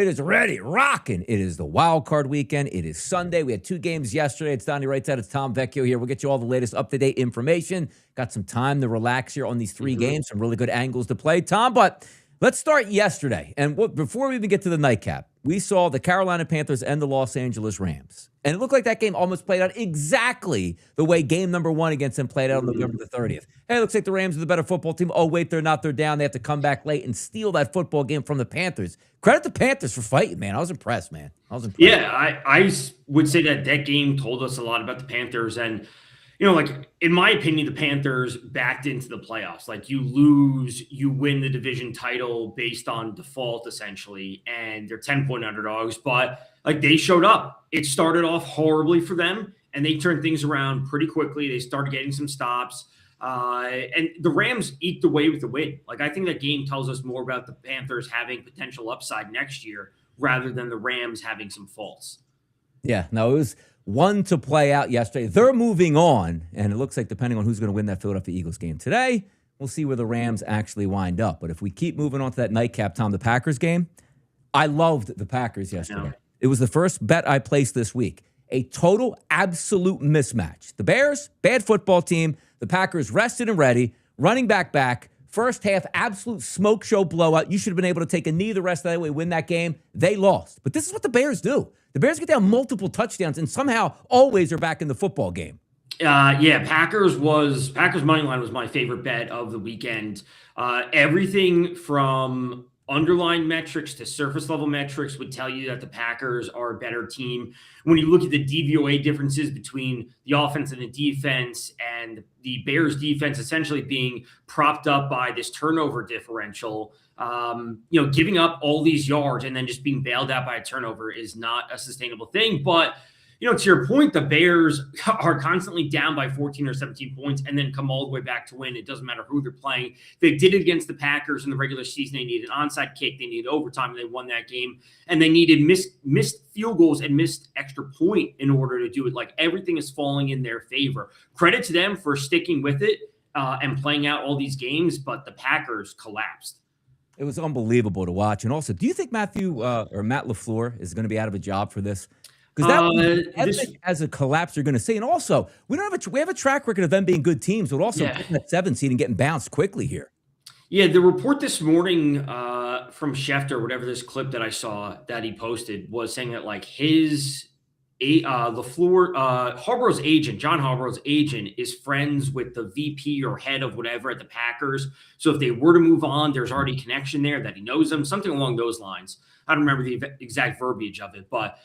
It is ready, rocking. It is the wild card weekend. It is Sunday. We had 2 games yesterday. It's Donnie Right Side. It's Tom Vecchio here. We'll get you all the latest up-to-date information. Got some time to relax here on these 3 games. Some really good angles to play, Tom. But let's start yesterday. And before we even get to the nightcap, we saw the Carolina Panthers and the Los Angeles Rams. And it looked like that game almost played out exactly the way game number 1 against them played out on November the 30th. Hey, it looks like the Rams are the better football team. Oh, wait, they're not. They're down. They have to come back late and steal that football game from the Panthers. Credit the Panthers for fighting, man. I was impressed, man. I was impressed. Yeah, I would say that game told us a lot about the Panthers. And, in my opinion, the Panthers backed into the playoffs. Like, you lose, you win the division title based on default, essentially. And they're 10-point underdogs. But, they showed up. It started off horribly for them, and they turned things around pretty quickly. They started getting some stops. And the Rams eked away with the win. I think that game tells us more about the Panthers having potential upside next year rather than the Rams having some faults. Yeah, no, it was one to play out yesterday. They're moving on, and it looks like depending on who's going to win that Philadelphia Eagles game today, we'll see where the Rams actually wind up. But if we keep moving on to that nightcap, Tom, the Packers game, I loved the Packers yesterday. Yeah. It was the first bet I placed this week. A total absolute mismatch. The Bears, bad football team. The Packers rested and ready, running back. First half, absolute smoke show blowout. You should have been able to take a knee the rest of the way, win that game. They lost. But this is what the Bears do. The Bears get down multiple touchdowns and somehow always are back in the football game. Packers money line was my favorite bet of the weekend. Everything from underlying metrics to surface level metrics would tell you that the Packers are a better team. When you look at the DVOA differences between the offense and the defense, and the Bears defense essentially being propped up by this turnover differential, giving up all these yards and then just being bailed out by a turnover is not a sustainable thing. But to your point, the Bears are constantly down by 14 or 17 points and then come all the way back to win. It doesn't matter who they're playing. They did it against the Packers in the regular season. They needed an onside kick. They needed overtime. And they won that game. And they needed missed field goals and missed extra point in order to do it. Everything is falling in their favor. Credit to them for sticking with it and playing out all these games, but the Packers collapsed. It was unbelievable to watch. And also, do you think Matt LaFleur is going to be out of a job for this? Because that as a collapse, you're going to see. And also, we have a track record of them being good teams, but also getting that 7 seed and getting bounced quickly here. Yeah, the report this morning from Schefter, whatever this clip that I saw that he posted, was saying that Harbaugh's agent, John Harbaugh's agent, is friends with the VP or head of whatever at the Packers. So if they were to move on, there's already connection there that he knows them, something along those lines. I don't remember the exact verbiage of it, but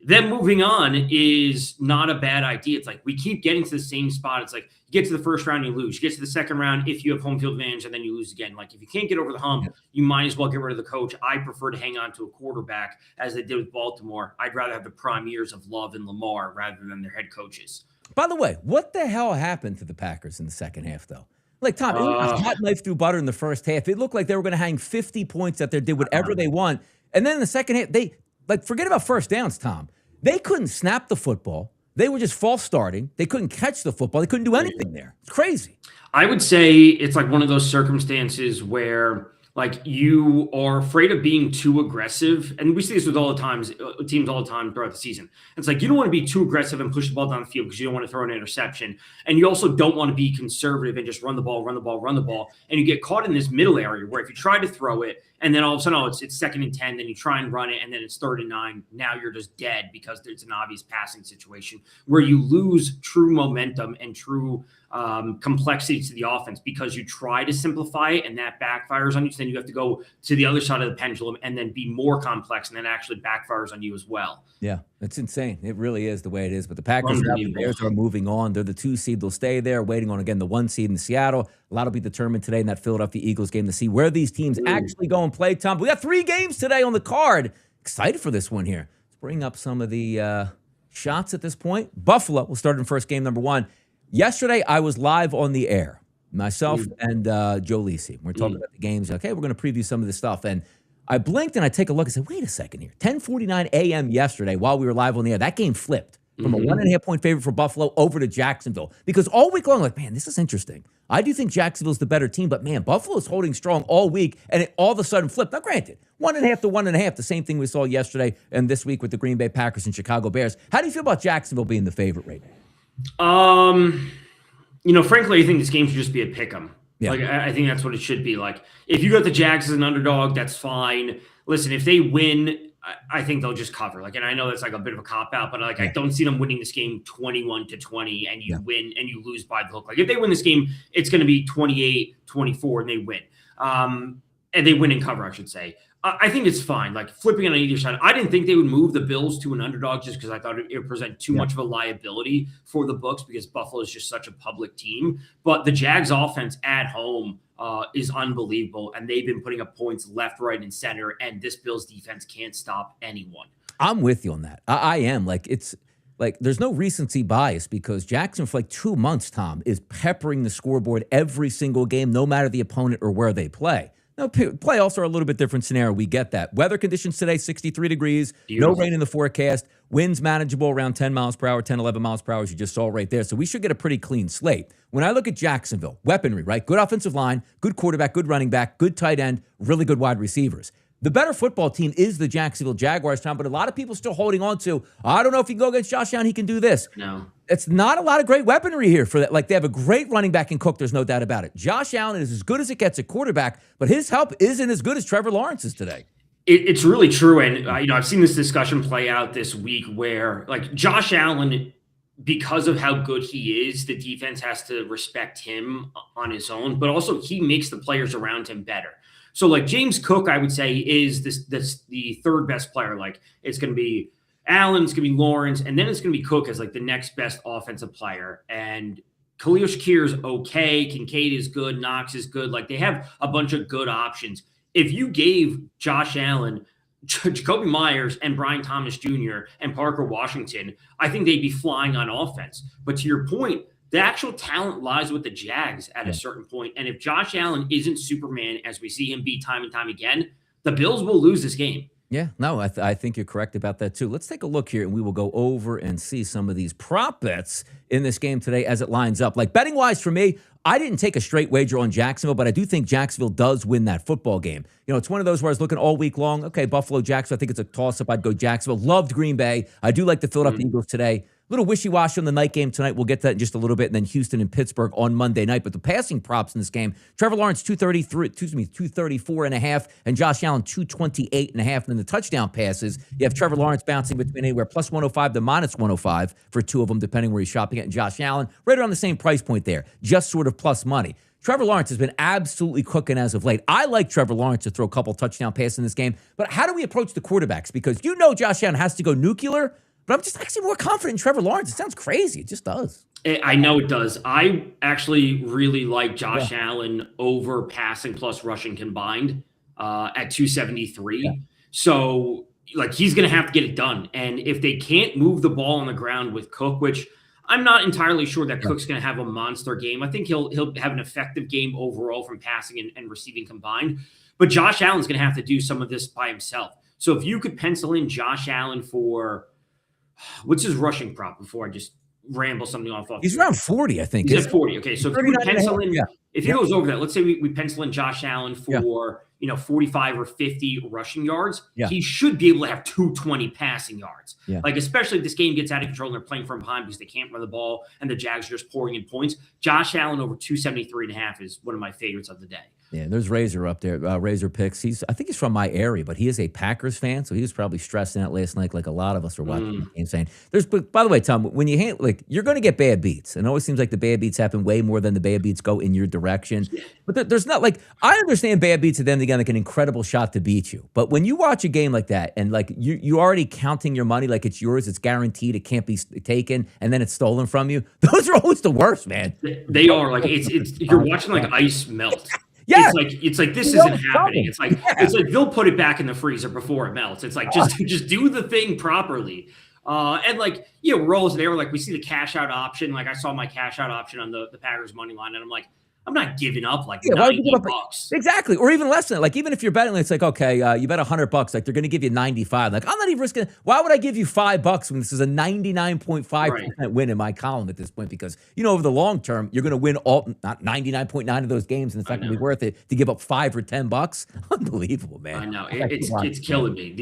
them moving on is not a bad idea. It's we keep getting to the same spot. It's you get to the first round, you lose. You get to the second round if you have home field advantage, and then you lose again. If you can't get over the hump, you might as well get rid of the coach. I prefer to hang on to a quarterback as they did with Baltimore. I'd rather have the prime years of Love and Lamar rather than their head coaches. By the way, what the hell happened to the Packers in the second half, though? Tom, it was hot knife through butter in the first half. It looked like they were going to hang 50 points out there, did whatever they want. And then in the second half, they forget about first downs, Tom. They couldn't snap the football. They were just false starting. They couldn't catch the football. They couldn't do anything there. It's crazy. I would say it's one of those circumstances where you are afraid of being too aggressive. And we see this with teams all the time throughout the season. It's you don't want to be too aggressive and push the ball down the field because you don't want to throw an interception. And you also don't want to be conservative and just run the ball. And you get caught in this middle area where if you try to throw it and then all of a sudden, it's 2nd and 10, then you try and run it, and then it's 3rd and 9. Now you're just dead because it's an obvious passing situation where you lose true momentum and true complexity to the offense because you try to simplify it and that backfires on you. So then you have to go to the other side of the pendulum and then be more complex, and then actually backfires on you as well. Yeah, it's insane. It really is the way it is. But the Packers and Bears are moving on. They're the 2 seed. They'll stay there, waiting on, again, the 1 seed in Seattle. A lot will be determined today in that Philadelphia Eagles game to see where these teams actually go and play, Tom. But we got 3 games today on the card. Excited for this one here. Let's bring up some of the shots at this point. Buffalo will start in first game number 1. Yesterday, I was live on the air, myself and Joe Lisi. We're talking about the games. Okay, we're going to preview some of this stuff. And I blinked and I take a look and said, wait a second here. 10:49 a.m. yesterday while we were live on the air. That game flipped. from a 1.5-point favorite for Buffalo over to Jacksonville. Because all week long, like, man, this is interesting. I do think Jacksonville's the better team, but man, Buffalo's holding strong all week, and it all of a sudden flipped. Now, granted, 1.5 to 1.5, the same thing we saw yesterday and this week with the Green Bay Packers and Chicago Bears. How do you feel about Jacksonville being the favorite right now? Frankly, I think this game should just be a pick 'em. Yeah. Like, I think that's what it should be. Like, if you got the Jags as an underdog, that's fine. Listen, if they win, I think they'll just cover. Like, and I know that's like a bit of a cop out, but like, I don't see them winning this game 21-20 and you win and you lose by the hook. Like, if they win this game, it's going to be 28-24 and they win. And they win and cover, I should say. I think it's fine. Like, flipping on either side. I didn't think they would move the Bills to an underdog just because I thought it would present too much of a liability for the books because Buffalo is just such a public team. But the Jags offense at home is unbelievable, and they've been putting up points left, right, and center, and this Bills defense can't stop anyone. I'm with you on that. I am. Like, it's like there's no recency bias because Jackson for like 2 months, Tom, is peppering the scoreboard every single game, no matter the opponent or where they play. Now, playoffs are a little bit different scenario. We get that. Weather conditions today, 63 degrees, no rain in the forecast, winds manageable around 10 miles per hour, 10, 11 miles per hour, as you just saw right there. So we should get a pretty clean slate. When I look at Jacksonville, weaponry, right? Good offensive line, good quarterback, good running back, good tight end, really good wide receivers. The better football team is the Jacksonville Jaguars, Tom, but a lot of people still holding on to, I don't know if he can go against Josh Allen, he can do this. No. It's not a lot of great weaponry here for that. Like, they have a great running back in Cook, there's no doubt about it. Josh Allen is as good as it gets at quarterback, but his help isn't as good as Trevor Lawrence's today. It's really true. And, I've seen this discussion play out this week where, like, Josh Allen, because of how good he is, the defense has to respect him on his own, but also he makes the players around him better. So, like, James Cook, I would say, is the third best player. Like, it's going to be Allen, it's going to be Lawrence, and then it's going to be Cook as, like, the next best offensive player. And Khalil Shakir is okay. Kincaid is good. Knox is good. Like, they have a bunch of good options. If you gave Josh Allen, Jacoby Myers, and Brian Thomas Jr. and Parker Washington, I think they'd be flying on offense. But to your point, the actual talent lies with the Jags at a certain point. And if Josh Allen isn't Superman, as we see him be time and time again, the Bills will lose this game. Yeah, no, I think you're correct about that too. Let's take a look here, and we will go over and see some of these prop bets in this game today as it lines up. Like, betting-wise for me, I didn't take a straight wager on Jacksonville, but I do think Jacksonville does win that football game. It's one of those where I was looking all week long. Okay, Buffalo, Jacksonville, I think it's a toss-up. I'd go Jacksonville. Loved Green Bay. I do like the Philadelphia Eagles today. A little wishy-washy on the night game tonight. We'll get to that in just a little bit. And then Houston and Pittsburgh on Monday night. But the passing props in this game, Trevor Lawrence, 234.5, and Josh Allen, 228.5. And then the touchdown passes, you have Trevor Lawrence bouncing between anywhere plus 105 to minus 105 for two of them, depending where he's shopping at. And Josh Allen, right around the same price point there, just sort of plus money. Trevor Lawrence has been absolutely cooking as of late. I like Trevor Lawrence to throw a couple touchdown passes in this game. But how do we approach the quarterbacks? Because Josh Allen has to go nuclear. But I'm just actually more confident in Trevor Lawrence. It sounds crazy. It just does. I know it does. I actually really like Josh Allen over passing plus rushing combined at 273. Yeah. So, like, he's going to have to get it done. And if they can't move the ball on the ground with Cook, which I'm not entirely sure that Cook's going to have a monster game. I think he'll have an effective game overall from passing and receiving combined. But Josh Allen's going to have to do some of this by himself. So if you could pencil in Josh Allen for – what's his rushing prop before I just ramble something off? He's around 40, I think. He's at 40. Okay, so if you pencil in, if he goes over that, let's say we pencil in Josh Allen for 45 or 50 rushing yards, he should be able to have 220 passing yards. Yeah. Like, especially if this game gets out of control and they're playing from behind because they can't run the ball and the Jags are just pouring in points. Josh Allen over 273.5 is one of my favorites of the day. Yeah, there's Razor up there, Razor Picks. I think he's from my area, but he is a Packers fan, so he was probably stressing out last night like a lot of us are watching the game, saying, by the way, Tom, when you you're going to get bad beats. And it always seems like the bad beats happen way more than the bad beats go in your direction. But there's not, like, I understand bad beats at them, they got like an incredible shot to beat you. But when you watch a game like that and like you already counting your money like it's yours, it's guaranteed, it can't be taken, and then it's stolen from you, those are always the worst, man. They are. Like, it's you're watching like ice melt. Yeah, it's like this isn't happening. It's like they'll put it back in the freezer before it melts. It's like just do the thing properly. And like, we're always there. Like, we see the cash out option. Like, I saw my cash out option on the Packers money line, and I'm like, I'm not giving up like Yeah, why would you give up $90. exactly, or even less than that. Like, even if you're betting, it's like, okay, you bet $100, like, they're gonna give you 95. Like, I'm not even risking why would I give you $5 when this is a 99.5% Right. win in my column at this point? Because, over the long term, you're gonna win all not 99.9 of those games, and it's I not gonna be know. worth it to give up 5 or $10. Unbelievable, man. I know. I keep watching It's that. killing me.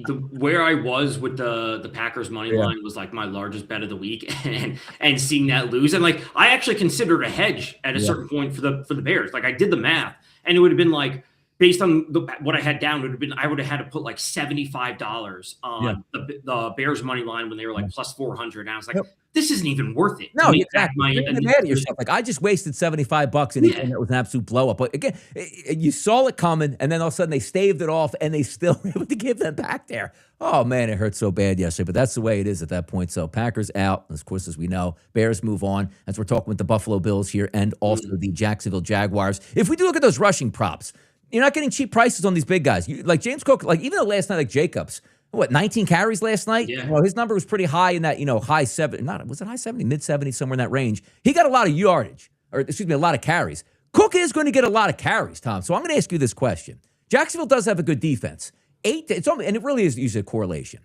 The where I was with the Packers money Yeah. line was like my largest bet of the week, and seeing that lose, and like I actually considered a hedge at a Yeah. certain point for the Bears. Like I did the math, and it would have been like based on what I had down, I would have had to put like $75 Yeah. on the Bears money line when they were Yeah. like plus 400, and I was like, Yep. this isn't even worth it to No, make back exactly. my. You're gonna get mad at yourself. Like, I just wasted $75 Yeah. and it was an absolute blow up. But again, you saw it coming, and then all of a sudden they staved it off, and they still were able to give them back there. Oh man, it hurt so bad yesterday. But that's the way it is at that point. So Packers out, of course, as we know. Bears move on, as we're talking with the Buffalo Bills here, and also the Jacksonville Jaguars. If we do look at those rushing props, you're not getting cheap prices on these big guys. Like James Cook, like even though last night, like Jacobs, 19 carries last night? Yeah. Well, his number was pretty high in that, high 70, was it high 70, mid 70, somewhere in that range. He got a lot of yardage, or excuse me, a lot of carries. Cook is going to get a lot of carries, Tom. So I'm going to ask you this question. Jacksonville does have a good defense. And it really is usually a correlation.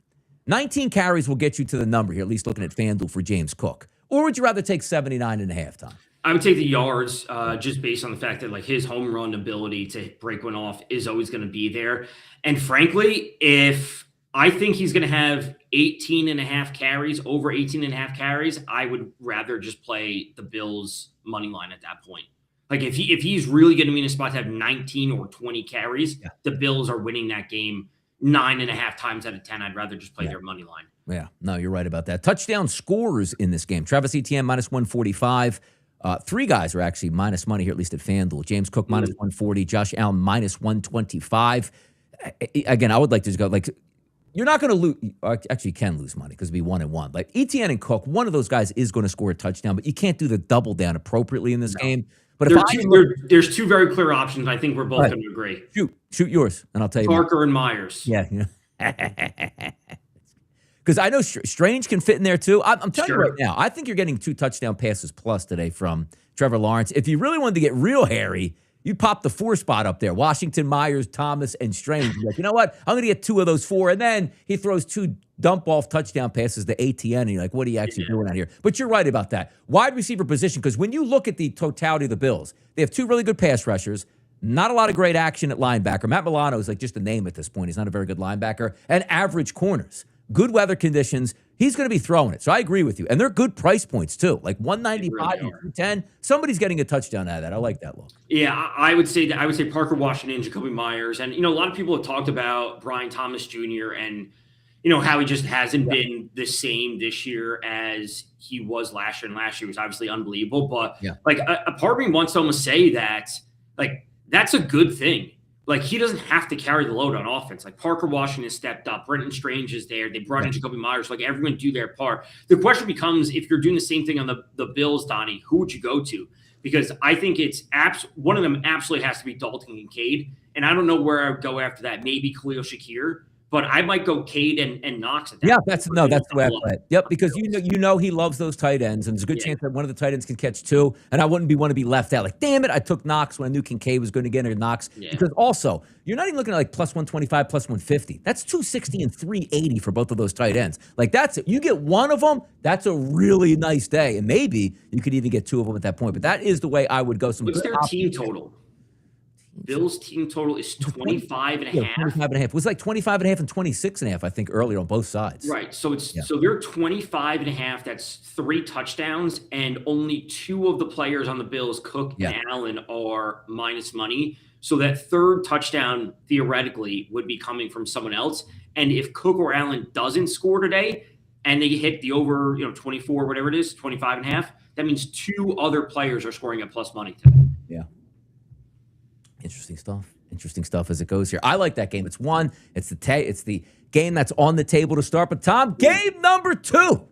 19 carries will get you to the number here, at least looking at FanDuel for James Cook. Or would you rather take 79.5, Tom? I would take the yards just based on the fact that like his home run ability to break one off is always going to be there. And frankly, if I think he's going to have 18 and a half carries, over 18 and a half carries, I would rather just play the Bills money line at that point. Like if he's really going to be in a spot to have 19 or 20 carries, the Bills are winning that game 9.5 times out of 10. I'd rather just play their money line. Yeah, no, you're right about that. Touchdown scorers in this game. Travis Etienne minus 145. Three guys are actually minus money here, at least at FanDuel. James Cook minus 140. Josh Allen minus 125. Again, I would like to just go like, you're not going to lose. Actually, you can lose money because it'd be 1-1. Like Etienne and Cook, one of those guys is going to score a touchdown, but you can't do the double down appropriately in this game. But there's two very clear options. I think we're both going to agree. Shoot yours, and I'll tell you. Parker and Myers. Yeah. Because I know Strange can fit in there too. I'm telling you right now, I think you're getting 2 touchdown passes plus today from Trevor Lawrence. If you really wanted to get real hairy, you pop the 4 spot up there. Washington, Myers, Thomas, and Strange. You're like, you know what? I'm going to get 2 of those 4. And then he throws 2 dump-off touchdown passes to ATN. And you're like, what are you actually doing out here? But you're right about that. Wide receiver position, because when you look at the totality of the Bills, they have 2 really good pass rushers. Not a lot of great action at linebacker. Matt Milano is like just a name at this point. He's not a very good linebacker. And average corners. Good weather conditions. He's going to be throwing it. So I agree with you. And they're good price points, too. Like 195 and 210. Somebody's getting a touchdown out of that. I like that look. Yeah, I would say Parker Washington, Jacoby Myers. And, a lot of people have talked about Brian Thomas Jr. and, how he just hasn't been the same this year as he was last year. And last year was obviously unbelievable. But, like, a part of me wants to almost say that, like, that's a good thing. Like, he doesn't have to carry the load on offense. Like, Parker Washington stepped up. Brenton Strange is there. They brought in Jacoby Myers. Like, everyone do their part. The question becomes, if you're doing the same thing on the Bills, Donnie, who would you go to? Because I think it's one of them absolutely has to be Dalton Kincaid. And I don't know where I would go after that. Maybe Khalil Shakir. But I might go Cade and Knox at that. Yeah, that's the way I play it. Yep, because you know he loves those tight ends, and there's a good chance that one of the tight ends can catch 2. And I wouldn't want to be left out. Like, damn it, I took Knox when I knew Kincaid was going to get Knox. Yeah. Because also, you're not even looking at like plus 125, plus 150. That's 260 and 380 for both of those tight ends. Like, that's it. You get one of them, that's a really nice day. And maybe you could even get 2 of them at that point. But that is the way I would go. What's their team total? Bills team total is 25 and a half. 25 and a half. It was like 25 and a half and 26 and a half, I think, earlier on both sides. Right. So so they're 25 and a half. That's 3 touchdowns, and only 2 of the players on the Bills, Cook and Allen, are minus money. So that third touchdown theoretically would be coming from someone else. And if Cook or Allen doesn't score today and they hit the over, 24, whatever it is, 25 and a half, that means 2 other players are scoring at plus money today. Yeah. Interesting stuff as it goes here. I like that game. It's the game that's on the table to start. But Tom, game number 2,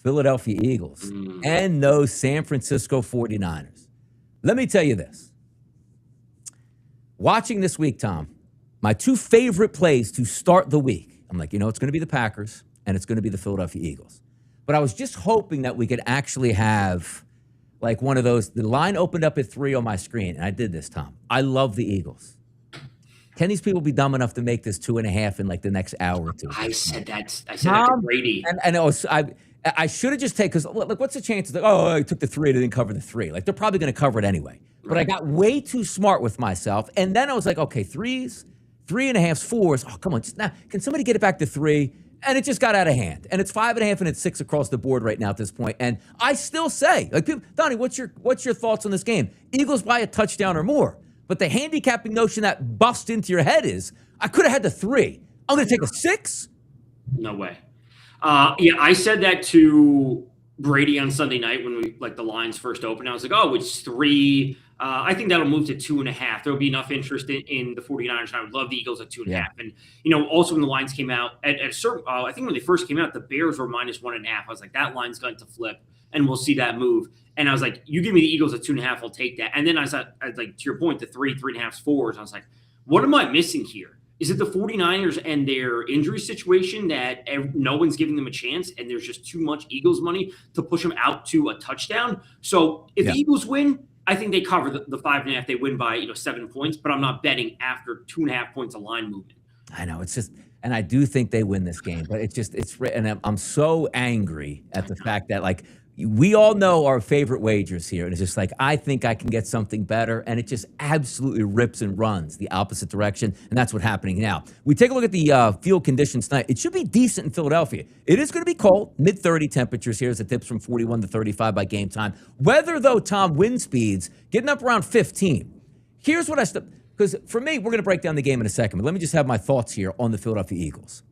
Philadelphia Eagles and those San Francisco 49ers. Let me tell you this. Watching this week, Tom, my 2 favorite plays to start the week. I'm like, it's going to be the Packers and it's going to be the Philadelphia Eagles. But I was just hoping that we could actually have like one of those. The line opened up at 3 on my screen, and I did this, Tom. I love the Eagles. Can these people be dumb enough to make this 2.5 in like the next hour or two? I said that to Brady. And I should have just taken, because like, what's the chances? Like, oh, I took the 3, they didn't cover the 3. Like, they're probably going to cover it anyway. But I got way too smart with myself. And then I was like, okay, 3s, 3.5s, 4s. Oh, come on. Now, can somebody get it back to 3? And it just got out of hand. And it's 5.5 and it's 6 across the board right now at this point. And I still say, like, people, Donnie, what's your thoughts on this game? Eagles by a touchdown or more. But the handicapping notion that busts into your head is, I could have had the 3. I'm going to take a 6? No way. Yeah, I said that to Brady on Sunday night when the lines first opened. I was like, oh, it's 3. I think that'll move to 2.5. There'll be enough interest in the 49ers, and I would love the Eagles at 2.5. Yeah. And, also when the lines came out, at a certain, I think when they first came out, the Bears were -1.5. I was like, that line's going to flip, and we'll see that move. And I was like, you give me the Eagles at 2.5, I'll take that. And then I was like, to your point, the 3, 3.5, 4s. I was like, what am I missing here? Is it the 49ers and their injury situation that no one's giving them a chance, and there's just too much Eagles money to push them out to a touchdown? So if the Eagles win, I think they cover the 5.5. They win by 7 points, but I'm not betting after 2.5 points of line movement. I know, it's just, and I do think they win this game, but and I'm so angry at the fact that, like, we all know our favorite wagers here, and it's just like, I think I can get something better, and it just absolutely rips and runs the opposite direction, and that's what's happening now. We take a look at the field conditions tonight. It should be decent in Philadelphia. It is going to be cold, mid-30 temperatures here as it dips from 41 to 35 by game time. Weather, though, Tom, wind speeds getting up around 15. Here's what because for me, we're going to break down the game in a second, but let me just have my thoughts here on the Philadelphia Eagles.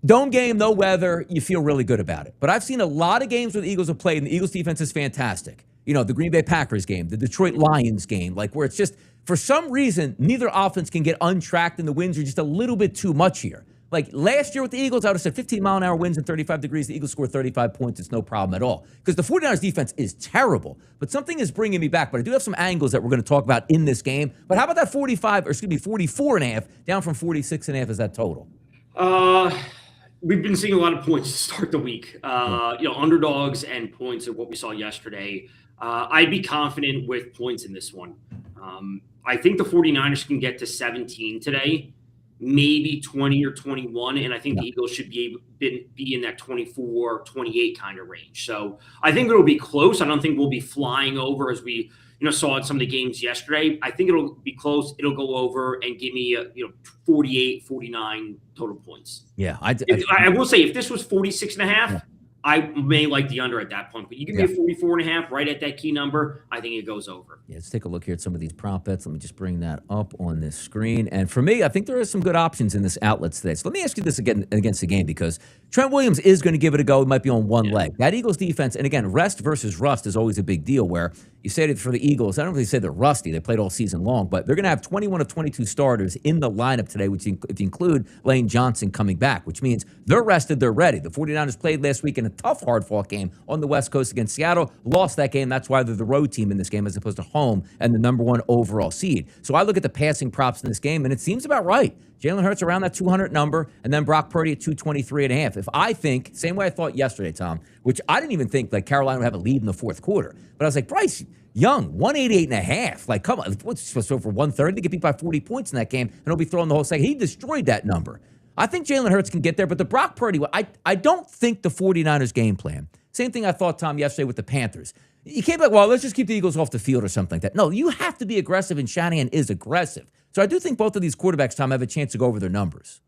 Dome game, no weather, you feel really good about it. But I've seen a lot of games where the Eagles have played, and the Eagles defense is fantastic. The Green Bay Packers game, the Detroit Lions game, like where it's just, for some reason, neither offense can get untracked, and the winds are just a little bit too much here. Like last year with the Eagles, I would have said 15-mile-an-hour winds and 35 degrees. The Eagles scored 35 points. It's no problem at all. Because the 49ers defense is terrible. But something is bringing me back. But I do have some angles that we're going to talk about in this game. But how about that 44.5, down from 46.5 is that total? We've been seeing a lot of points to start the week. Underdogs and points are what we saw yesterday. I'd be confident with points in this one. I think the 49ers can get to 17 today, maybe 20 or 21, and I think the Eagles should be in that 24, 28 kind of range. So I think it'll be close. I don't think we'll be flying over as we saw in some of the games yesterday. I think it'll be close. It'll go over and give me 48, 49 total points. Yeah. I will say, if this was 46.5, I may like the under at that point, but you give me a 44.5 right at that key number, I think it goes over. Yeah, let's take a look here at some of these prop bets. Let me just bring that up on this screen. And for me, I think there are some good options in this outlets today. So let me ask you this again against the game, because Trent Williams is going to give it a go. It might be on one leg. That Eagles defense, and again, rest versus rust is always a big deal, where you say that for the Eagles, I don't really say they're rusty. They played all season long, but they're going to have 21 of 22 starters in the lineup today, which if you include Lane Johnson coming back, which means they're rested, they're ready. The 49ers played last week in a tough, hard-fought game on the West Coast against Seattle, lost that game. That's why they're the road team in this game as opposed to home and the number 1 overall seed. So I look at the passing props in this game, and it seems about right. Jalen Hurts around that 200 number, and then Brock Purdy at 223.5. If I think, same way I thought yesterday, Tom, which I didn't even think like Carolina would have a lead in the fourth quarter, but I was like, Bryce Young, 188.5. Like, come on, what's supposed to go for 130 to get beat by 40 points in that game, and he'll be throwing the whole second. He destroyed that number. I think Jalen Hurts can get there, but the Brock Purdy, I don't think the 49ers game plan. Same thing I thought, Tom, yesterday with the Panthers. You can't be like, well, let's just keep the Eagles off the field or something like that. No, you have to be aggressive, and Shanahan is aggressive. So I do think both of these quarterbacks, Tom, have a chance to go over their numbers.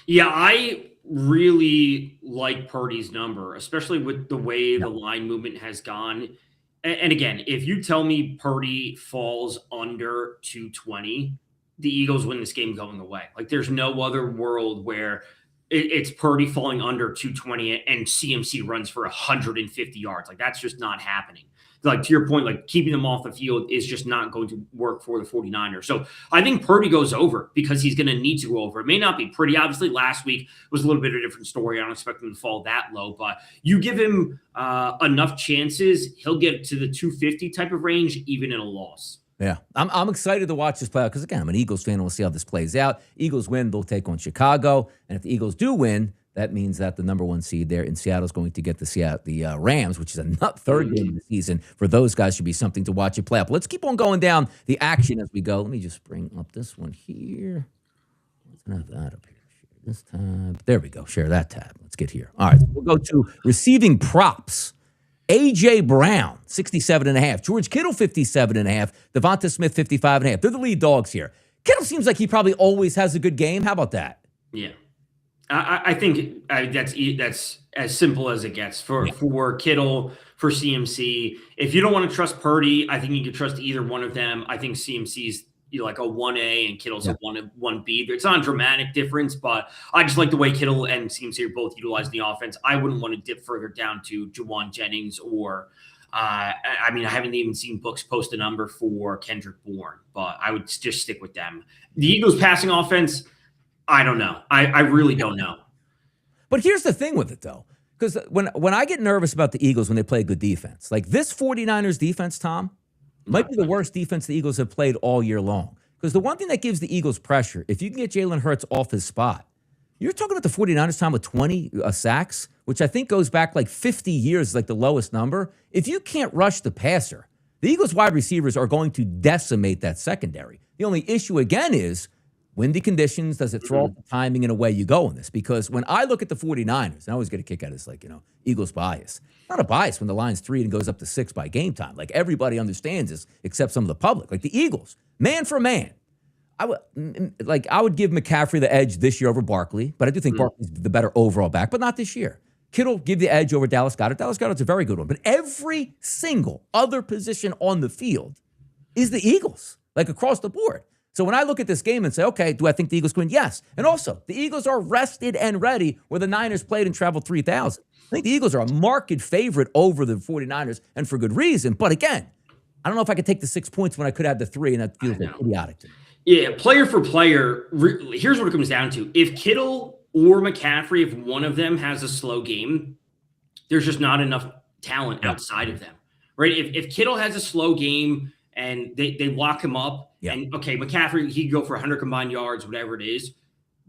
Yeah, I really like Purdy's number, especially with the way the line movement has gone. And again, if you tell me Purdy falls under 220, the Eagles win this game going away. Like, there's no other world where it's Purdy falling under 220 and CMC runs for 150 yards. Like, that's just not happening. Like, to your point, like, keeping them off the field is just not going to work for the 49ers. So I think Purdy goes over because he's going to need to go over. It may not be pretty. Obviously, last week was a little bit of a different story. I don't expect him to fall that low, but you give him enough chances, he'll get to the 250 type of range, even in a loss. Yeah, I'm excited to watch this play out because, again, I'm an Eagles fan and we'll see how this plays out. Eagles win, they'll take on Chicago. And if the Eagles do win, that means that the number 1 seed there in Seattle is going to get the Rams, which is a third game of the season. For those guys, should be something to watch and play up. Let's keep on going down the action as we go. Let me just bring up this one here. Let's have that up here. This tab. There we go. Share that tab. Let's get here. All right. We'll go to receiving props. A.J. Brown, 67.5. George Kittle, 57.5. Devonta Smith, 55.5. They're the lead dogs here. Kittle seems like he probably always has a good game. How about that? Yeah. I think that's as simple as it gets for Kittle, for CMC. If you don't want to trust Purdy, I think you can trust either one of them. I think CMC's like a 1A and Kittle's a 1B. It's not a dramatic difference, but I just like the way Kittle and CMC are both utilizing the offense. I wouldn't want to dip further down to Juwan Jennings or I haven't even seen books post a number for Kendrick Bourne, but I would just stick with them. The Eagles passing offense, I don't know. I really don't know. But here's the thing with it, though, because when I get nervous about the Eagles when they play good defense, like this 49ers defense, Tom, might be the worst defense the Eagles have played all year long. Because the one thing that gives the Eagles pressure, if you can get Jalen Hurts off his spot, you're talking about the 49ers, Tom, with 20 sacks, which I think goes back like 50 years, like the lowest number. If you can't rush the passer, the Eagles wide receivers are going to decimate that secondary. The only issue, again, is windy conditions. Does it throw off the timing and away you go in this? Because when I look at the 49ers, and I always get a kick out of this, like, Eagles bias. Not a bias when the line's 3 and goes up to 6 by game time. Like, everybody understands this except some of the public. Like, the Eagles, man for man. I would give McCaffrey the edge this year over Barkley, but I do think Barkley's the better overall back, but not this year. Kittle, give the edge over Dallas Goedert. Dallas Goedert's a very good one. But every single other position on the field is the Eagles, like across the board. So when I look at this game and say, okay, do I think the Eagles win? Yes. And also, the Eagles are rested and ready where the Niners played and traveled 3,000. I think the Eagles are a marked favorite over the 49ers, and for good reason. But again, I don't know if I could take the 6 points when I could have the 3, and that feels idiotic to me. Yeah, player for player, here's what it comes down to. If Kittle or McCaffrey, if one of them has a slow game, there's just not enough talent outside of them, right? If Kittle has a slow game and they lock him up, and okay, McCaffrey, he can go for 100 combined yards, whatever it is.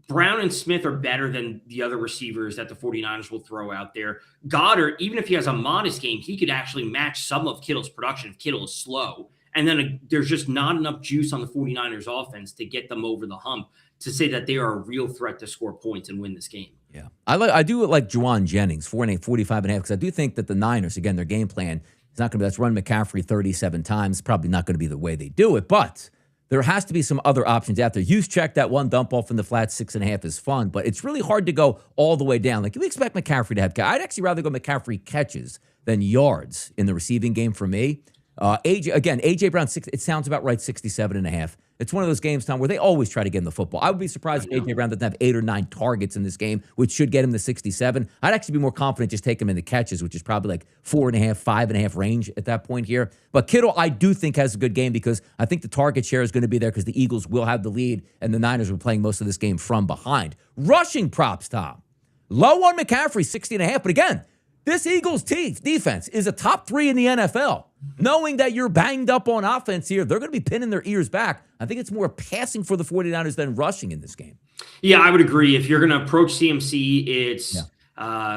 Brown and Smith are better than the other receivers that the 49ers will throw out there. Goddard, even if he has a modest game, he could actually match some of Kittle's production if Kittle is slow. And then there's just not enough juice on the 49ers offense to get them over the hump to say that they are a real threat to score points and win this game. Yeah. I do like Juwan Jennings, 4.5, 45.5, because I do think that the Niners, again, their game plan is not going to be, let's run McCaffrey 37 times. Probably not going to be the way they do it, but there has to be some other options out there. Check that one dump off in the flat 6.5 is fun, but it's really hard to go all the way down. Like, we expect McCaffrey to have, I'd actually rather go McCaffrey catches than yards in the receiving game for me. A.J. Brown, it sounds about right, 67.5. It's one of those games, Tom, where they always try to get him the football. I would be surprised if A.J. Brown doesn't have 8 or 9 targets in this game, which should get him to 67. I'd actually be more confident just take him in the catches, which is probably like 4.5, 5.5 range at that point here. But Kittle, I do think, has a good game because I think the target share is going to be there because the Eagles will have the lead and the Niners were playing most of this game from behind. Rushing props, Tom. Low on McCaffrey, 60.5. But again, this Eagles defense is a top 3 in the NFL. Knowing that you're banged up on offense here, they're going to be pinning their ears back. I think it's more passing for the 49ers than rushing in this game. Yeah, I would agree. If you're going to approach CMC, it's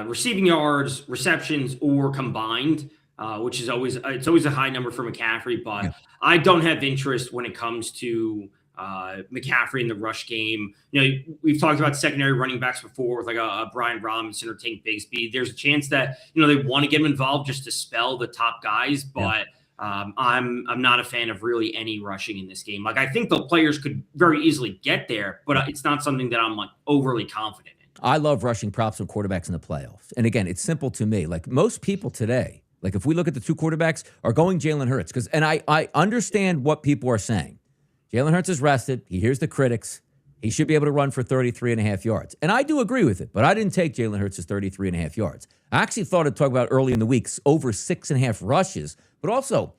receiving yards, receptions, or combined, which is always a high number for McCaffrey. But I don't have interest when it comes to McCaffrey in the rush game. We've talked about secondary running backs before with like a Brian Robinson or Tank Bigsby. There's a chance that, they want to get him involved just to spell the top guys, but I'm not a fan of really any rushing in this game. Like, I think the players could very easily get there, but it's not something that I'm like overly confident in. I love rushing props with quarterbacks in the playoffs. And again, it's simple to me. Like, most people today, like if we look at the two quarterbacks, are going Jalen Hurts. And I understand what people are saying. Jalen Hurts is rested. He hears the critics. He should be able to run for 33.5 yards. And I do agree with it, but I didn't take Jalen Hurts' 33.5 yards. I actually thought I'd talk about early in the week over 6.5 rushes. But also,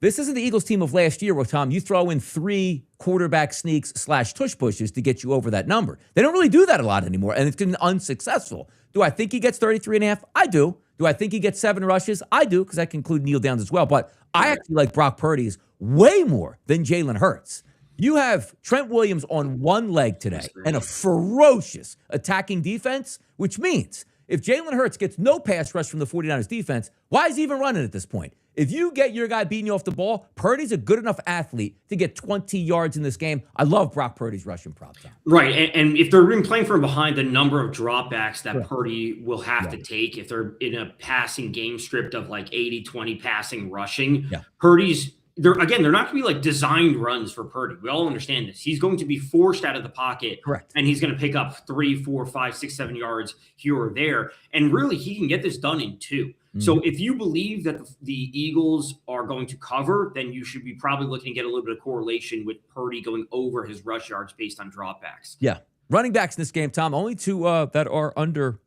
this isn't the Eagles team of last year where, Tom, you throw in 3 quarterback sneaks / tush pushes to get you over that number. They don't really do that a lot anymore, and it's been unsuccessful. Do I think he gets 33.5? I do. Do I think he gets 7 rushes? I do, because I can include Neil Downs as well. But I actually like Brock Purdy's way more than Jalen Hurts. You have Trent Williams on one leg today and a ferocious attacking defense, which means if Jalen Hurts gets no pass rush from the 49ers defense, why is he even running at this point? If you get your guy beating you off the ball, Purdy's a good enough athlete to get 20 yards in this game. I love Brock Purdy's rushing prop time. Right. And if they're playing from behind, the number of dropbacks that Purdy will have to take if they're in a passing game script of like 80-20 passing rushing, Purdy's they're not going to be like designed runs for Purdy. We all understand this. He's going to be forced out of the pocket. Correct. And he's going to pick up 3, 4, 5, 6, 7 yards here or there. And really, he can get this done in 2. So if you believe that the Eagles are going to cover, then you should be probably looking to get a little bit of correlation with Purdy going over his rush yards based on dropbacks. Yeah. Running backs in this game, Tom, only two that are under,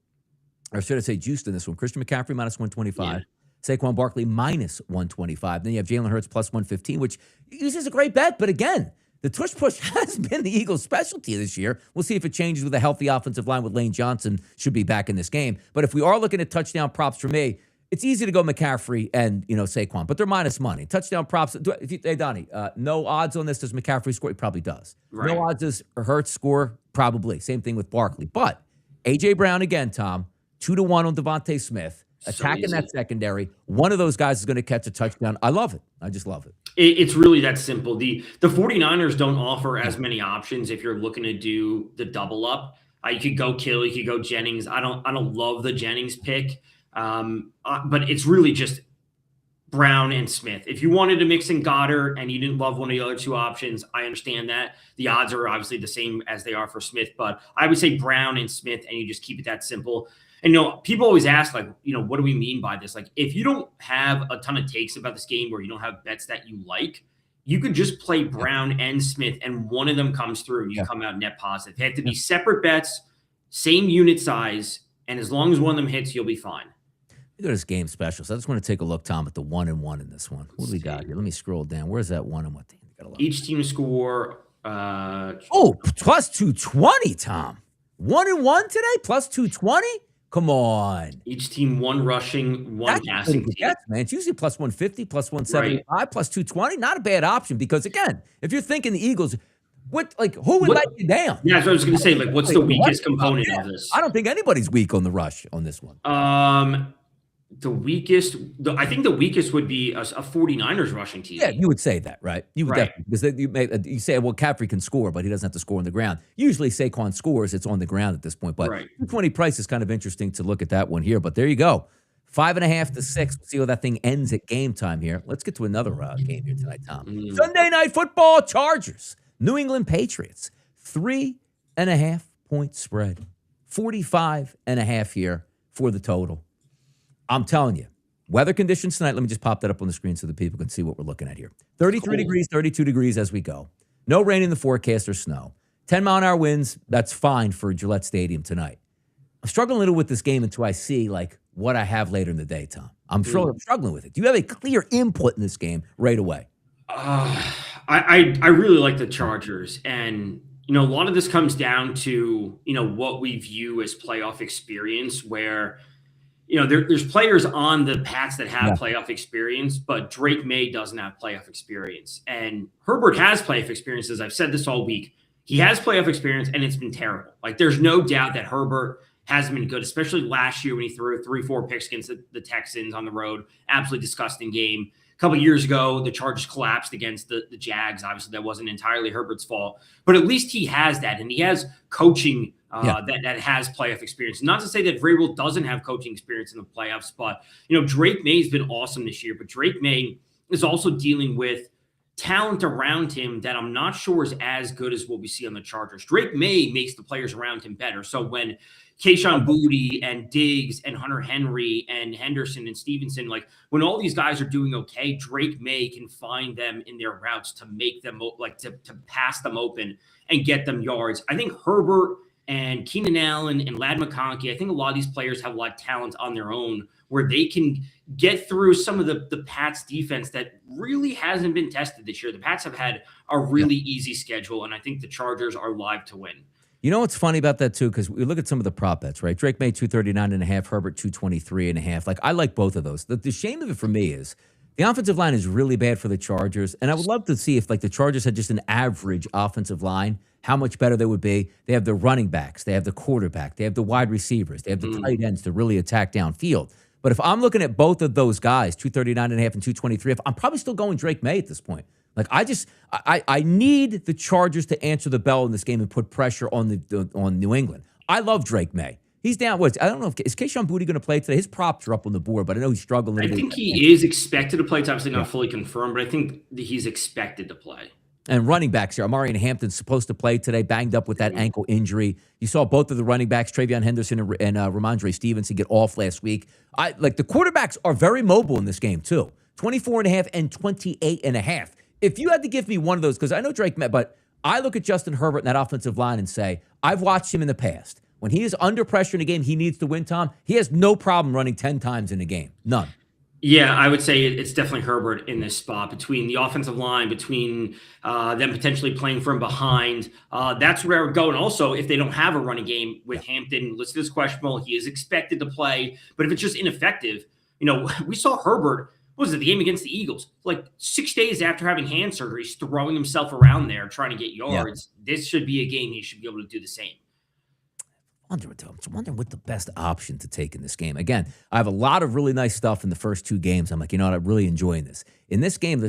or should I say juiced in this one. Christian McCaffrey minus 125. Saquon Barkley minus 125. Then you have Jalen Hurts plus 115, which is a great bet. But again, the tush push has been the Eagles' specialty this year. We'll see if it changes with a healthy offensive line with Lane Johnson should be back in this game. But if we are looking at touchdown props for me, it's easy to go McCaffrey and, Saquon, but they're minus money. Touchdown props. Hey, Donnie, no odds on this. Does McCaffrey score? He probably does. Right. No odds does Hurts score? Probably. Same thing with Barkley. But A.J. Brown again, Tom, 2-1 on Devontae Smith. Attacking that secondary. One of those guys is going to catch a touchdown. I love it. I just love it. It's really that simple. The 49ers don't offer as many options if you're looking to do the double up. You could go Kill, you could go Jennings. I don't love the Jennings pick. But it's really just Brown and Smith. If you wanted to mix in Goddard and you didn't love one of the other two options, I understand that. The odds are obviously the same as they are for Smith, but I would say Brown and Smith, and you just keep it that simple. And, people always ask, like, what do we mean by this? Like, if you don't have a ton of takes about this game or you don't have bets that you like, you could just play Brown and Smith, and one of them comes through and you come out net positive. They have to be separate bets, same unit size, and as long as one of them hits, you'll be fine. Look at this game special. So I just want to take a look, Tom, at the 1-1 in this one. What do we got here? Let me scroll down. Where's that 1 and what team? Each team score. Plus 220, Tom. 1-1 today, plus 220. Come on. Each team one rushing, one passing. Man, it's usually plus 150, plus 175, plus 220. Not a bad option because, again, if you're thinking the Eagles, who would let you down? Yeah, that's what I was going to say. Like, what's the weakest component of this? I don't think anybody's weak on the rush on this one. The weakest, I think the weakest would be a 49ers rushing team. Yeah, you would say that, right? You would definitely, because you say, well, Caffrey can score, but he doesn't have to score on the ground. Usually Saquon scores, it's on the ground at this point. But 220 price is kind of interesting to look at that one here. But there you go. 5.5 to 6. We'll see how that thing ends at game time here. Let's get to another game here tonight, Tom. Sunday Night Football, Chargers, New England Patriots. 3.5 point spread. 45.5 here for the total. I'm telling you, weather conditions tonight, let me just pop that up on the screen so that people can see what we're looking at here. 33 degrees, 32 degrees as we go. No rain in the forecast or snow. 10-mile-an-hour winds, that's fine for Gillette Stadium tonight. I'm struggling a little with this game until I see, what I have later in the day, Tom. I'm struggling with it. Do you have a clear input in this game right away? I really like the Chargers. And, a lot of this comes down to, what we view as playoff experience where – there's players on the Pats that have playoff experience, but Drake May doesn't have playoff experience. And Herbert has playoff experience, as I've said this all week. He has playoff experience, and it's been terrible. There's no doubt that Herbert hasn't been good, especially last year when he threw 3-4 picks against the Texans on the road. Absolutely disgusting game. A couple of years ago, the Chargers collapsed against the Jags. Obviously, that wasn't entirely Herbert's fault. But at least he has that, and he has coaching that has playoff experience. Not to say that Vrabel doesn't have coaching experience in the playoffs, but, Drake May's been awesome this year. But Drake May is also dealing with talent around him that I'm not sure is as good as what we see on the Chargers. Drake May makes the players around him better. So when Kayshon Boutte and Diggs and Hunter Henry and Henderson and Stevenson, when all these guys are doing okay, Drake May can find them in their routes to make them to pass them open and get them yards. I think Herbert and Keenan Allen and Ladd McConkey, I think a lot of these players have a lot of talent on their own where they can get through some of the Pats defense that really hasn't been tested this year. The Pats have had a really easy schedule, and I think the Chargers are live to win. You know what's funny about that, too? Because we look at some of the prop bets, right? Drake May, 239.5, Herbert, 223.5. I like both of those. The shame of it for me is The offensive line is really bad for the Chargers, and I would love to see if like the Chargers had just an average offensive line, how much better they would be. They have the running backs, they have the quarterback, they have the wide receivers, they have the tight ends to really attack downfield. But if I'm looking at both of those guys, 239 and a half and 223, I'm probably still going Drake May at this point. Like I need the Chargers to answer the bell in this game and put pressure on New England. I love Drake May. He's down. I don't know if is Kayshon Boutte going to play today. His props are up on the board, but I know he's struggling. I think he is expected to play. It's obviously not fully confirmed, but I think he's expected to play. And running backs here, Amari and Hampton's supposed to play today, banged up with that ankle injury. You saw both of the running backs, Travion Henderson and Ramondre Stevenson, get off last week. The quarterbacks are very mobile in this game too. 24 and a half and 28 and a half. If you had to give me one of those, because I know Drake May, but I look at Justin Herbert in that offensive line and say, I've watched him in the past. When he is under pressure in a game, he needs to win, Tom. He has no problem running 10 times in a game. None. Yeah, I would say it's definitely Herbert in this spot between the offensive line, between them potentially playing from behind. That's where I would go. And also, if they don't have a running game with Hampton listed as questionable, he is expected to play. But if it's just ineffective, we saw Herbert, what was it, the game against the Eagles? Like 6 days after having hand surgery, he's throwing himself around there trying to get yards. Yeah. This should be a game he should be able to do the same. I'm wondering what the best option to take in this game. Again, I have a lot of really nice stuff in the first two games. I'm like, I'm really enjoying this. In this game,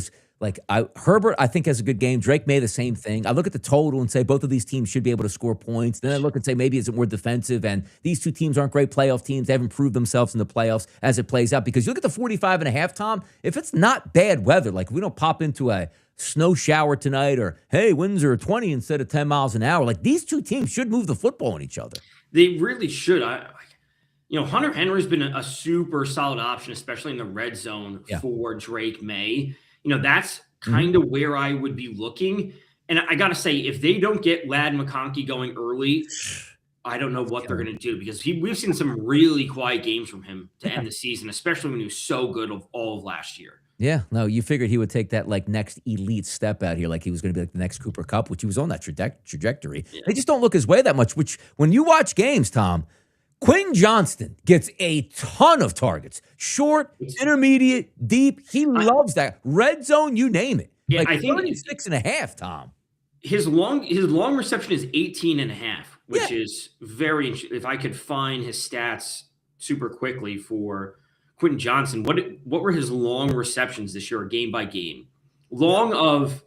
Herbert, I think, has a good game. Drake May, the same thing. I look at the total and say both of these teams should be able to score points. Then I look and say maybe it's more defensive, and these two teams aren't great playoff teams. They haven't proved themselves in the playoffs as it plays out. Because you look at the 45 and a half, Tom, if it's not bad weather, like if we don't pop into a snow shower tonight or, hey, winds are 20 instead of 10 miles an hour, like these two teams should move the football on each other. They really should. Hunter Henry's been a super solid option, especially in the red zone for Drake May. That's kind of where I would be looking. And I got to say, if they don't get Ladd McConkey going early, I don't know what they're going to do, because we've seen some really quiet games from him to end the season, especially when he was so good all of last year. Yeah, no, you figured he would take that next elite step out here, like he was going to be like the next Cooper Kupp, which he was on that trajectory. Yeah. They just don't look his way that much, which when you watch games, Tom, Quentin Johnston gets a ton of targets. Short, intermediate, deep. He loves that. Red zone, you name it. Yeah, I think 36 and a half, Tom. His long reception is 18 and a half, which is very interesting. If I could find his stats super quickly for Quentin Johnston, what were his long receptions this year, game by game? Long of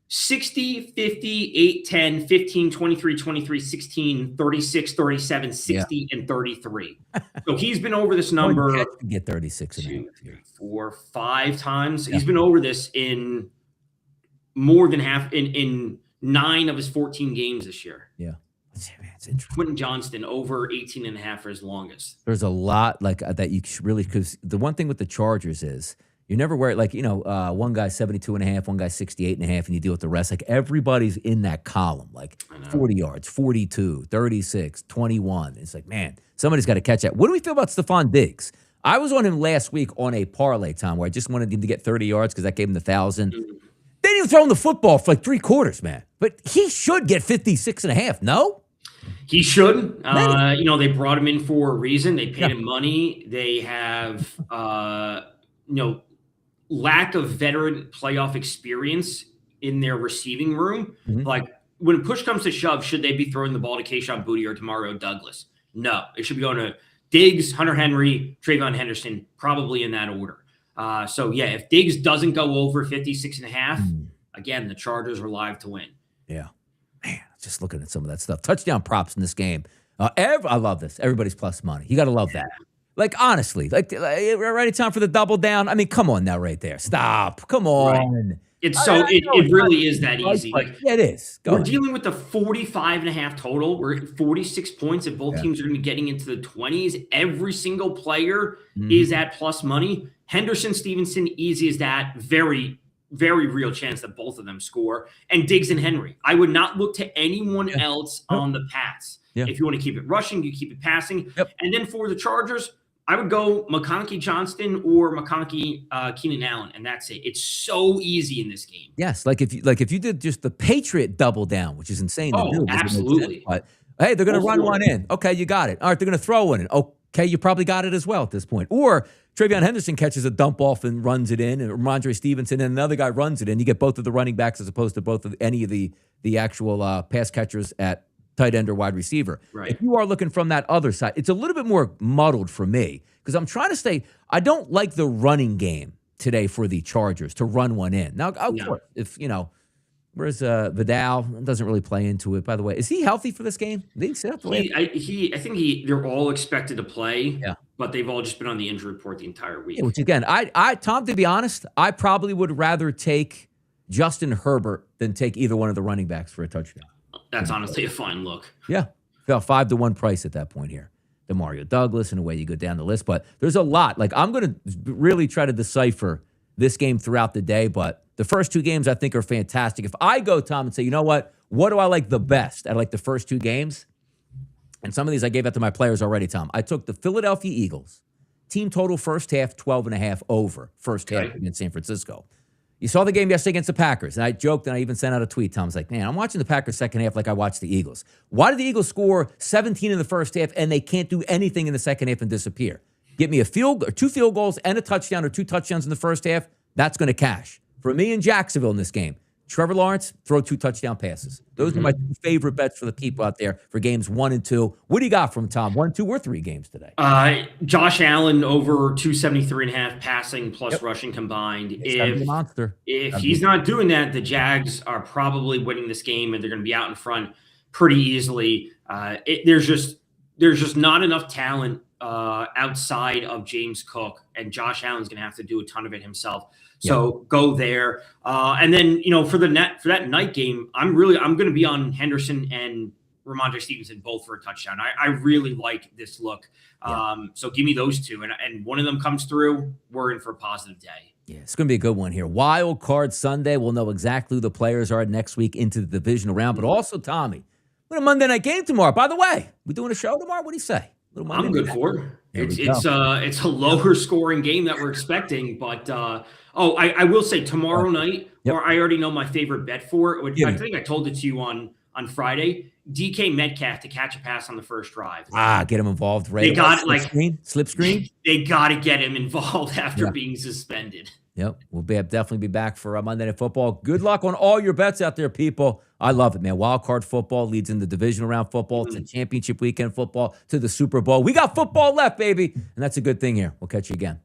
60, 50, 8, 10, 15, 23, 23, 16, 36, 37, 60, and 33. So he's been over this number. Get 36 and 2, 3, 4, 5 times. Yeah. He's been over this in more than half, in 9 of his 14 games this year. Yeah. It's interesting. Quentin Johnston over 18 and a half for his longest. There's a lot that you really, because the one thing with the Chargers is you never wear it one guy's 72 and a half, one guy's 68 and a half, and you deal with the rest. Like everybody's in that column, like 40 yards, 42, 36, 21. It's like, man, somebody's got to catch that. What do we feel about Stephon Diggs? I was on him last week on a parlay, Tom, where I just wanted him to get 30 yards because that gave him the 1,000. They didn't even throw him the football for like 3 quarters, man. But he should get 56 and a half, no? He should. They brought him in for a reason. They paid him money. They have, lack of veteran playoff experience in their receiving room. Like when push comes to shove, should they be throwing the ball to Kayshon Boutte or Demario Douglas? No, it should be going to Diggs, Hunter Henry, Travion Henderson, probably in that order. If Diggs doesn't go over 56 and a half, again, the Chargers are live to win. Yeah. Man, just looking at some of that stuff. Touchdown props in this game. I love this. Everybody's plus money. You got to love that. Like, honestly, ready time for the double down? I mean, come on now right there. Stop. Come on. Right. It really is that easy. It is. We're dealing with the 45 and a half total. We're at 46 points, and both teams are going to be getting into the 20s. Every single player is at plus money. Henderson, Stevenson, easy as that. Very, very real chance that both of them score. And Diggs and Henry. I would not look to anyone else on the pass. Yeah. If you want to keep it rushing, you keep it passing. Yep. And then for the Chargers, I would go McConkey Johnston or McConkey Keenan Allen, and that's it. It's so easy in this game. Yes, like if you did just the Patriot double down, which is insane to do. Absolutely. But hey, they're going to run one in. Okay, you got it. All right, they're going to throw one in. Oh, okay, you probably got it as well at this point. Or Travion Henderson catches a dump off and runs it in, and Ramondre Stevenson and another guy runs it in. You get both of the running backs as opposed to both of any of the actual pass catchers at tight end or wide receiver. Right. If you are looking from that other side, it's a little bit more muddled for me because I'm trying to stay. I don't like the running game today for the Chargers to run one in. Now, of course, if where's Vidal doesn't really play into it. By the way, is he healthy for this game? Did he I think they're all expected to play. Yeah. But they've all just been on the injury report the entire week. Yeah, which again, Tom, to be honest, I probably would rather take Justin Herbert than take either one of the running backs for a touchdown. That's honestly a fine look. Yeah. Fell 5-1 price at that point here. DeMario Douglas and away you go down the list. But there's a lot. Like, I'm going to really try to decipher this game throughout the day. But the first two games I think are fantastic. If I go, Tom, and say, you know what do I like the best out of like the first two games? And some of these I gave out to my players already, Tom. I took the Philadelphia Eagles. Team total first half, 12.5 over first half against San Francisco. You saw the game yesterday against the Packers, and I joked and I even sent out a tweet. Tom was like, man, I'm watching the Packers second half like I watched the Eagles. Why did the Eagles score 17 in the first half and they can't do anything in the second half and disappear? Get me a field or two field goals and a touchdown or two touchdowns in the first half. That's going to cash. For me in Jacksonville in this game, Trevor Lawrence, throw 2 touchdown passes. Those are my 2 favorite bets for the people out there for games 1 and 2. What do you got from Tom? 1, 2, or 3 games today? Josh Allen over 273.5 passing plus rushing combined. If he's not doing that, the Jags are probably winning this game and they're going to be out in front pretty easily. There's just not enough talent outside of James Cook, and Josh Allen's going to have to do a ton of it himself. So go there. And then, for that night game, I'm going to be on Henderson and Ramondre Stevenson both for a touchdown. I really like this look. So give me those two. And one of them comes through, we're in for a positive day. Yeah, it's going to be a good one here. Wild Card Sunday. We'll know exactly who the players are next week into the divisional round. But also, Tommy, we're in a Monday night game tomorrow. By the way, we doing a show tomorrow? What do you say? I'm good for it. It's a lower scoring game that we're expecting, but I will say tomorrow night, or I already know my favorite bet for it. I think I told it to you on Friday. DK Metcalf to catch a pass on the first drive. Get him involved. Right? They got slip screen. They got to get him involved after being suspended. Yep, we'll definitely be back for Monday Night Football. Good luck on all your bets out there, people. I love it, man. Wild card football leads in the divisional round football to championship weekend football to the Super Bowl. We got football left, baby, and that's a good thing here. We'll catch you again.